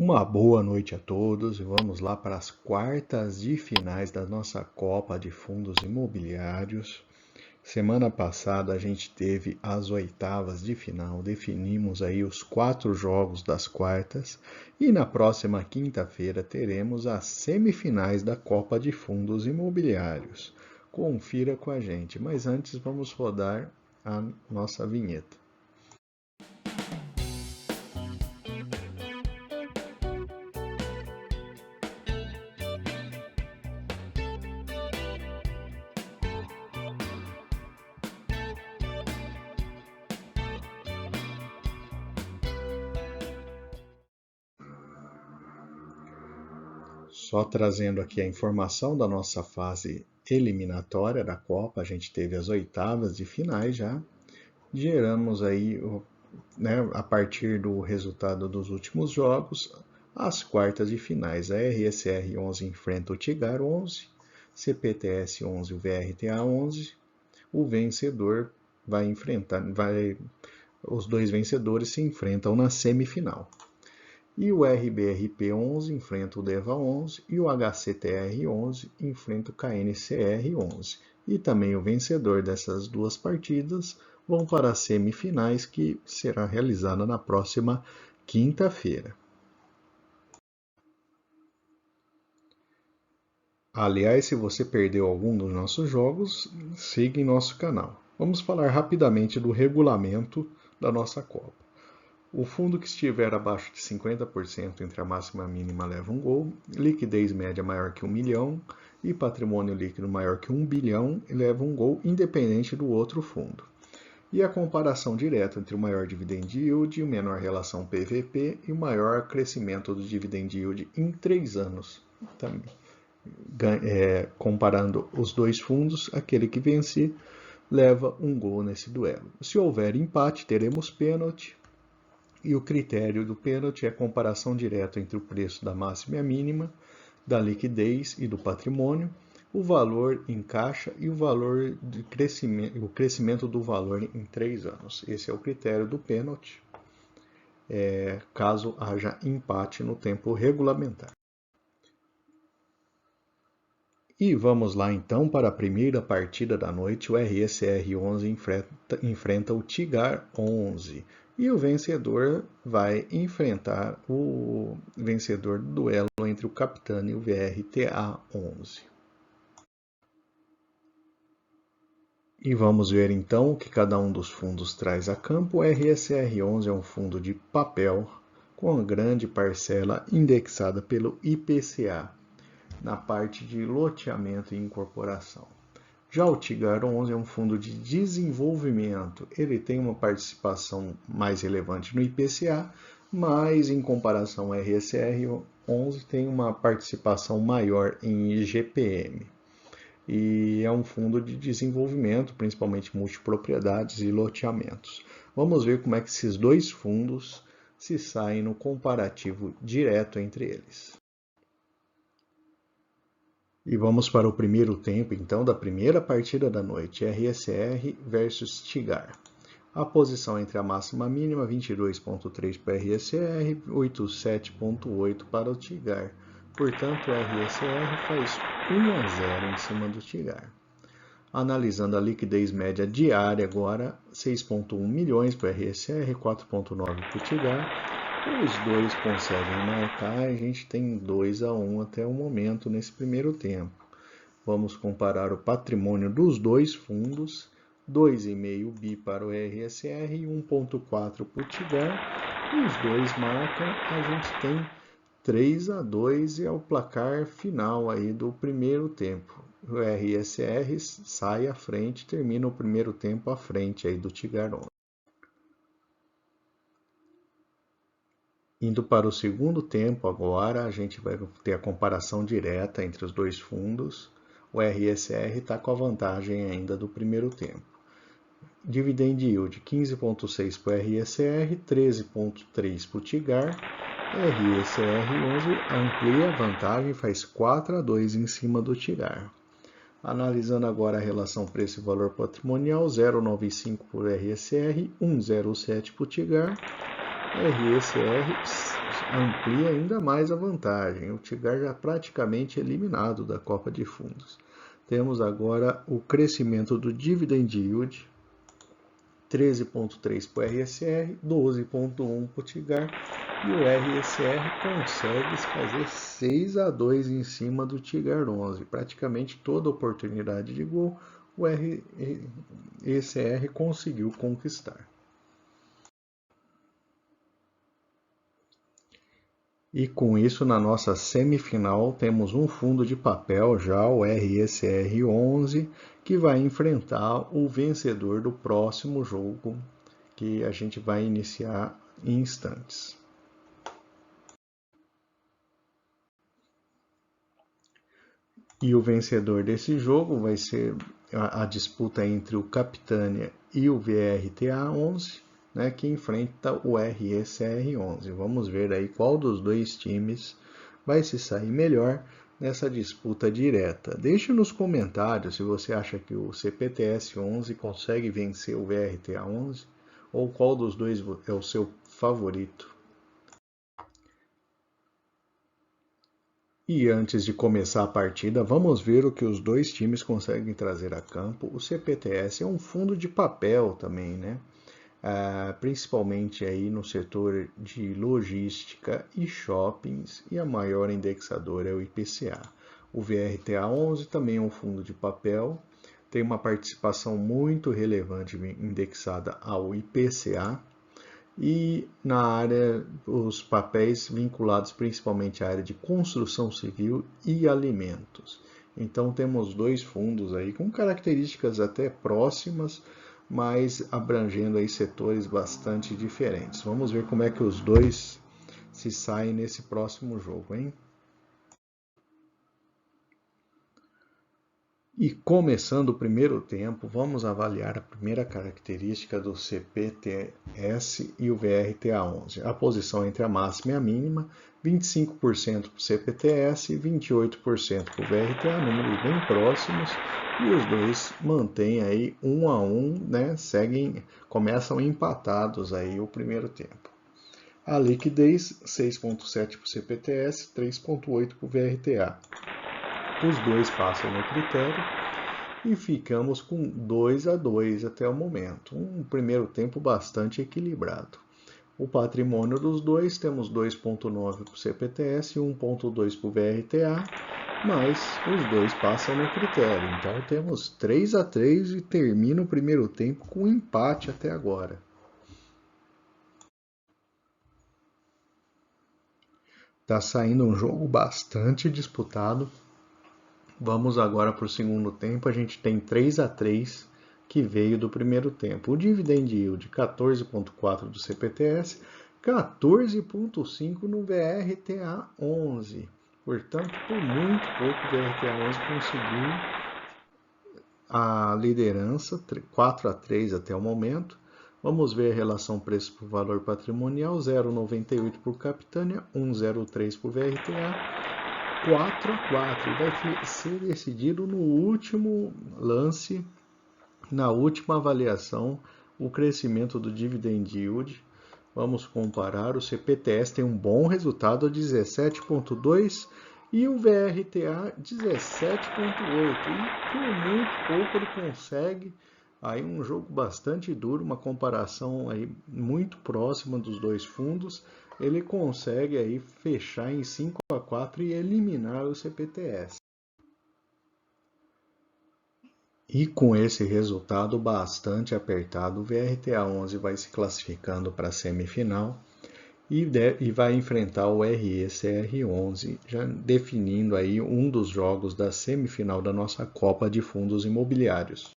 Uma boa noite a todos e vamos lá para as quartas de finais da nossa Copa de Fundos Imobiliários. Semana passada a gente teve as oitavas de final, definimos aí os 4 jogos das quartas e na próxima quinta-feira teremos as semifinais da Copa de Fundos Imobiliários. Confira com a gente, mas antes vamos rodar a nossa vinheta. Só trazendo aqui a informação da nossa fase eliminatória da Copa, a gente teve as oitavas de finais já, geramos aí, né, a partir do resultado dos últimos jogos, as quartas de finais. A RSR 11 enfrenta o Tigar 11, CPTS 11 o VRTA 11, o vencedor vai enfrentar, os dois vencedores se enfrentam na semifinal. E o RBRP 11 enfrenta o DEVA 11 e o HCTR 11 enfrenta o KNCR 11. E também o vencedor dessas duas partidas vão para as semifinais, que será realizada na próxima quinta-feira. Aliás, se você perdeu algum dos nossos jogos, siga em nosso canal. Vamos falar rapidamente do regulamento da nossa Copa. O fundo que estiver abaixo de 50% entre a máxima e a mínima leva um gol, liquidez média maior que 1 milhão e patrimônio líquido maior que 1 bilhão leva um gol independente do outro fundo. E a comparação direta entre o maior dividend yield e o menor relação PVP e o maior crescimento do dividend yield em 3 anos. Também, comparando os dois fundos, aquele que vencer leva um gol nesse duelo. Se houver empate, teremos pênalti. E o critério do pênalti é a comparação direta entre o preço da máxima e a mínima, da liquidez e do patrimônio, o valor em caixa e o valor de crescimento, o crescimento do valor em 3 anos. Esse é o critério do pênalti, caso haja empate no tempo regulamentar. E vamos lá então para a primeira partida da noite. O RSR 11 enfrenta o Tigar 11. E o vencedor vai enfrentar o vencedor do duelo entre o Capitano e o VRTA 11. E vamos ver então o que cada um dos fundos traz a campo. O RSR 11 é um fundo de papel com uma grande parcela indexada pelo IPCA na parte de loteamento e incorporação. Já o Tigar 11 é um fundo de desenvolvimento. Ele tem uma participação mais relevante no IPCA, mas em comparação ao RSR 11 tem uma participação maior em IGPM. E é um fundo de desenvolvimento, principalmente multipropriedades e loteamentos. Vamos ver como é que esses dois fundos se saem no comparativo direto entre eles. E vamos para o primeiro tempo, então, da primeira partida da noite, RSR versus Tigar. A posição entre a máxima e a mínima, 22,3 para o RSR, 87,8 para o Tigar. Portanto, o RSR faz 1-0 em cima do Tigar. Analisando a liquidez média diária agora, 6,1 milhões para o RSR, 4,9 para o Tigar. Os dois conseguem marcar, a gente tem 2-1 até o momento nesse primeiro tempo. Vamos comparar o patrimônio dos dois fundos, 2,5 bi para o RSR e 1,4 para o Tigar. E os dois marcam, a gente tem 3-2 e é o placar final aí do primeiro tempo. O RSR sai à frente, termina o primeiro tempo à frente aí do Tigar 11. Indo para o segundo tempo agora, a gente vai ter a comparação direta entre os dois fundos. O RSR está com a vantagem ainda do primeiro tempo. Dividend yield 15,6 para o RSR, 13,3 para o Tigar. RSR 11 amplia a vantagem, faz 4-2 em cima do Tigar. Analisando agora a relação preço e valor patrimonial, 0,95 para o RSR, 1,07 para o Tigar. RSR amplia ainda mais a vantagem. O Tigar já praticamente eliminado da Copa de Fundos. Temos agora o crescimento do Dividend Yield, 13,3 para o RSR, 12,1 para o Tigar, e o RSR consegue fazer 6-2 em cima do Tigar 11. Praticamente toda oportunidade de gol o RSR conseguiu conquistar. E com isso, na nossa semifinal, temos um fundo de papel, já o RSR11, que vai enfrentar o vencedor do próximo jogo, que a gente vai iniciar em instantes. E o vencedor desse jogo vai ser a disputa entre o Capitânia e o VRTA11, né, que enfrenta o RSR11. Vamos ver aí qual dos dois times vai se sair melhor nessa disputa direta. Deixe nos comentários se você acha que o CPTS11 consegue vencer o VRTA11 ou qual dos dois é o seu favorito. E antes de começar a partida, vamos ver o que os dois times conseguem trazer a campo. O CPTS é um fundo de papel também, né? Principalmente aí no setor de logística e shoppings, e a maior indexadora é o IPCA. O VRTA11 também é um fundo de papel, tem uma participação muito relevante indexada ao IPCA, e na área, os papéis vinculados principalmente à área de construção civil e alimentos. Então temos dois fundos aí com características até próximas, mas abrangendo aí setores bastante diferentes. Vamos ver como é que os dois se saem nesse próximo jogo, hein? E começando o primeiro tempo, vamos avaliar a primeira característica do CPTS e o VRTA11. A posição entre a máxima e a mínima, 25% para o CPTS e 28% para o VRTA, números bem próximos, e os dois mantêm aí 1-1, né? Começam empatados aí o primeiro tempo. A liquidez, 6,7 para o CPTS, 3,8 para o VRTA. Os dois passam no critério e ficamos com 2-2 até o momento. Um primeiro tempo bastante equilibrado. O patrimônio dos dois, temos 2,9 para o CPTS e 1,2 para o VRTA, mas os dois passam no critério. Então temos 3-3 e termina o primeiro tempo com empate até agora. Está saindo um jogo bastante disputado. Vamos agora para o segundo tempo. A gente tem 3-3 que veio do primeiro tempo. O dividend yield 14,4 do CPTS, 14,5 no VRTA11. Portanto, por muito pouco o VRTA11 conseguiu a liderança, 4-3 até o momento. Vamos ver a relação preço por valor patrimonial, 0,98 por Capitânia, 1,03 por VRTA. 4-4, vai ser decidido no último lance, na última avaliação, o crescimento do dividend yield. Vamos comparar, o CPTS tem um bom resultado, 17,2 e o VRTA 17,8, e por muito pouco ele consegue aí um jogo bastante duro, uma comparação aí muito próxima dos dois fundos. Ele consegue aí fechar em 5-4 e eliminar o CPTS. E com esse resultado bastante apertado, o VRTA11 vai se classificando para a semifinal e vai enfrentar o RSR11, já definindo aí um dos jogos da semifinal da nossa Copa de Fundos Imobiliários.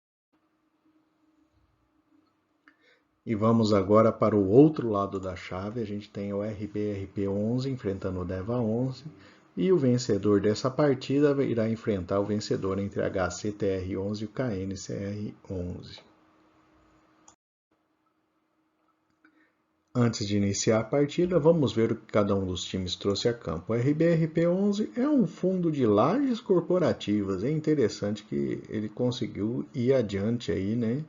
E vamos agora para o outro lado da chave. A gente tem o RBRP11 enfrentando o DEVA11. E o vencedor dessa partida irá enfrentar o vencedor entre HCTR11 e o KNCR11. Antes de iniciar a partida, vamos ver o que cada um dos times trouxe a campo. O RBRP11 é um fundo de lajes corporativas. É interessante que ele conseguiu ir adiante aí, né?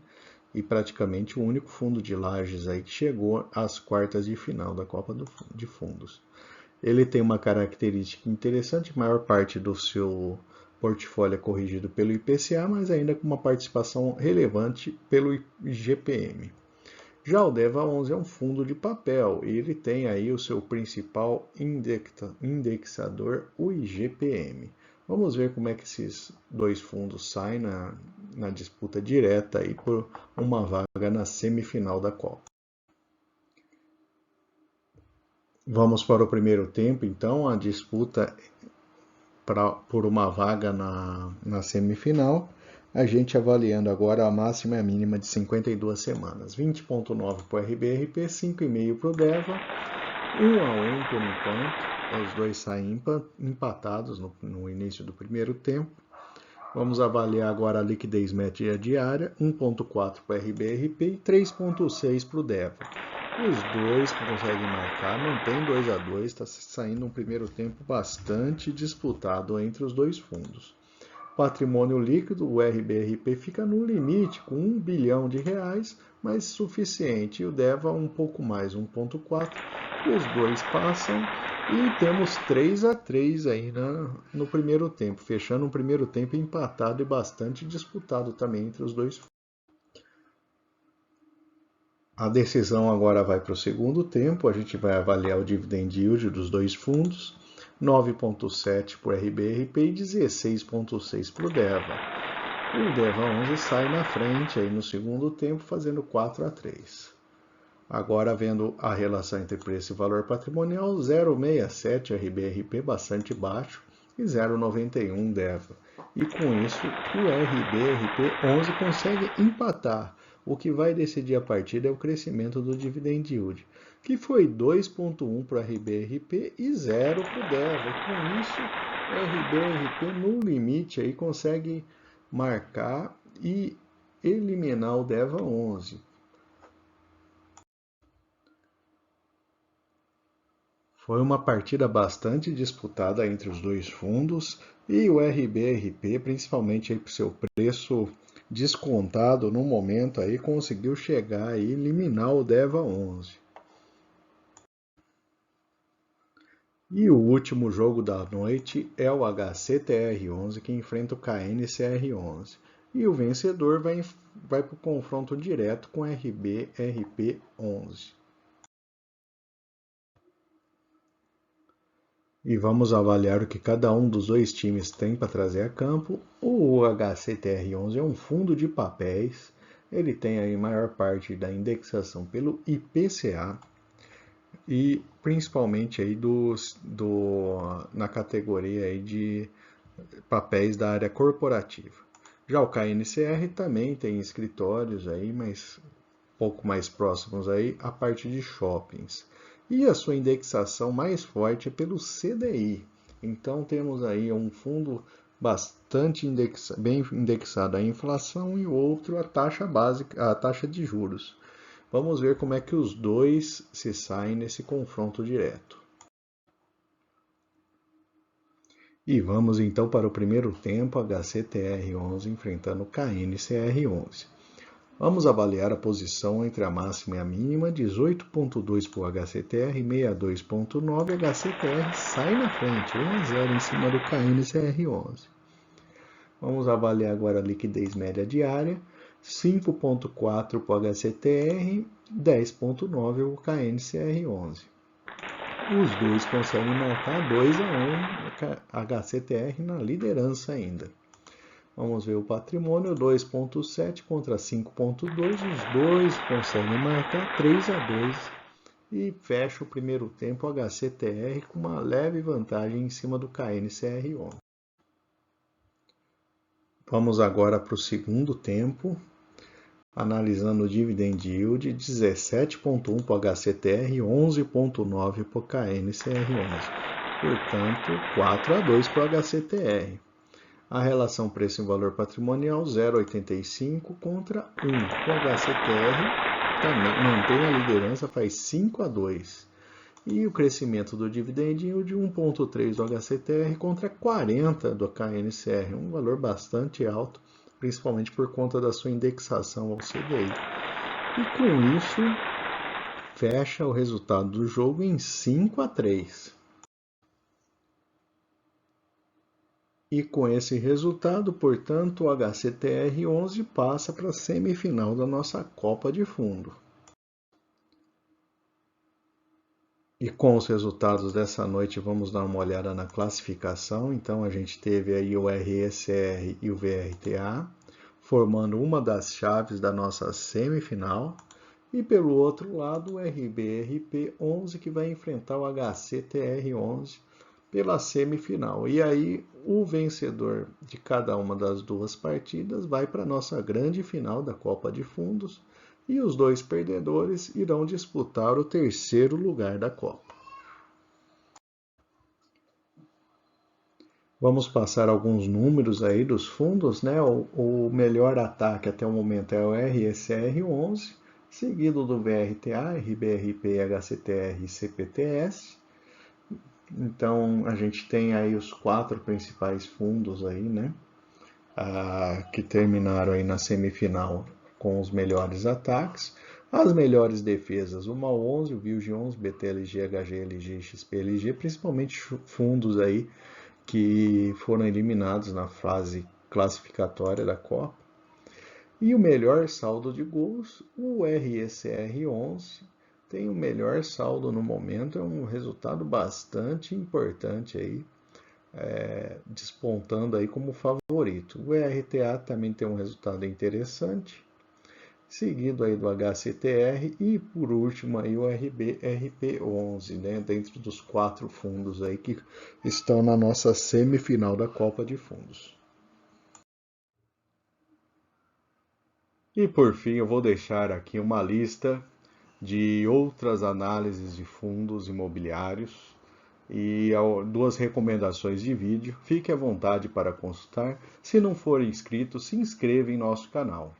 e praticamente o único fundo de Lages aí que chegou às quartas de final da Copa de Fundos. Ele tem uma característica interessante, a maior parte do seu portfólio é corrigido pelo IPCA, mas ainda com uma participação relevante pelo IGPM. Já o DEVA11 é um fundo de papel e ele tem aí o seu principal indexador, o IGPM. Vamos ver como é que esses dois fundos saem na disputa direta aí por uma vaga na semifinal da Copa. Vamos para o primeiro tempo, então, a disputa por uma vaga na semifinal. A gente avaliando agora a máxima e a mínima de 52 semanas. 20,9 para o RBRP, 5,5 para o DEVA, 1-1 por enquanto. Os dois saem empatados no início do primeiro tempo. Vamos avaliar agora a liquidez média diária, 1,4 para o RBRP e 3,6 para o DEVA. Os dois conseguem marcar, mantém 2-2, está saindo um primeiro tempo bastante disputado entre os dois fundos. Patrimônio líquido, o RBRP fica no limite, com R$1 bilhão, mas suficiente. E o DEVA um pouco mais, 1,4. Os dois passam e temos 3-3 aí no primeiro tempo, fechando um primeiro tempo empatado e bastante disputado também entre os dois fundos. A decisão agora vai para o segundo tempo, a gente vai avaliar o dividend yield dos dois fundos, 9,7 para o RBRP e 16,6 para o DEVA. O DEVA11 sai na frente aí no segundo tempo, fazendo 4-3. Agora, vendo a relação entre preço e valor patrimonial, 0,67 RBRP, bastante baixo, e 0,91 DEVA. E com isso, o RBRP11 consegue empatar. O que vai decidir a partida é o crescimento do dividend yield, que foi 2,1 para o RBRP e 0 para o DEVA. E com isso, o RBRP no limite aí consegue marcar e eliminar o DEVA11. Foi uma partida bastante disputada entre os dois fundos e o RBRP, principalmente por seu preço descontado no momento, aí, conseguiu chegar e eliminar o DEVA11. E o último jogo da noite é o HCTR11 que enfrenta o KNCR11. E o vencedor vai para o confronto direto com o RBRP11. E vamos avaliar o que cada um dos dois times tem para trazer a campo. O HCTR11 é um fundo de papéis, ele tem aí maior parte da indexação pelo IPCA e principalmente aí na categoria aí de papéis da área corporativa. Já o KNCR também tem escritórios aí, mas pouco mais próximos aí, a parte de shoppings. E a sua indexação mais forte é pelo CDI. Então temos aí um fundo bastante bem indexado à inflação e o outro à taxa básica, à taxa de juros. Vamos ver como é que os dois se saem nesse confronto direto. E vamos então para o primeiro tempo, HCTR11 enfrentando o KNCR11. Vamos avaliar a posição entre a máxima e a mínima, 18,2 para o HCTR, 62,9. HCTR sai na frente, 1-0 em cima do KNCR11. Vamos avaliar agora a liquidez média diária, 5,4 para o HCTR, 10,9 para o KNCR11. Os dois conseguem marcar 2-1, HCTR na liderança ainda. Vamos ver o patrimônio, 2,7 contra 5,2, os dois conseguem marcar 3-2 e fecha o primeiro tempo HCTR com uma leve vantagem em cima do KNCR11. Vamos agora para o segundo tempo, analisando o dividend yield, 17,1 para o HCTR e 11,9 para o KNCR11. Portanto, 4-2 para o HCTR. A relação preço e valor patrimonial 0,85 contra 1. O HCTR também mantém a liderança, faz 5-2. E o crescimento do dividend yield 1,3 do HCTR contra 40 do KNCR, um valor bastante alto principalmente por conta da sua indexação ao CDI. E com isso, fecha o resultado do jogo em 5-3. E com esse resultado, portanto, o HCTR11 passa para a semifinal da nossa Copa de Fundo. E com os resultados dessa noite, vamos dar uma olhada na classificação. Então, a gente teve aí o RSR e o VRTA, formando uma das chaves da nossa semifinal. E pelo outro lado, o RBRP11, que vai enfrentar o HCTR11 pela semifinal. E aí, o vencedor de cada uma das duas partidas vai para a nossa grande final da Copa de Fundos, e os dois perdedores irão disputar o terceiro lugar da Copa. Vamos passar alguns números aí dos fundos, né? O melhor ataque até o momento é o RSR11, seguido do VRTA, RBRP, HCTR e CPTS. Então, a gente tem aí os 4 principais fundos aí, né? Que terminaram aí na semifinal com os melhores ataques. As melhores defesas, o MAL 11, o VILG 11, BTLG, HGLG e XPLG, principalmente fundos aí que foram eliminados na fase classificatória da Copa. E o melhor saldo de gols, o RSR 11, tem o melhor saldo no momento, é um resultado bastante importante aí, despontando aí como favorito. O RTA também tem um resultado interessante, seguido aí do HCTR e por último aí o RBRP11, né, dentro dos 4 fundos aí que estão na nossa semifinal da Copa de Fundos. E por fim eu vou deixar aqui uma lista de outras análises de fundos imobiliários e 2 recomendações de vídeo. Fique à vontade para consultar. Se não for inscrito, se inscreva em nosso canal.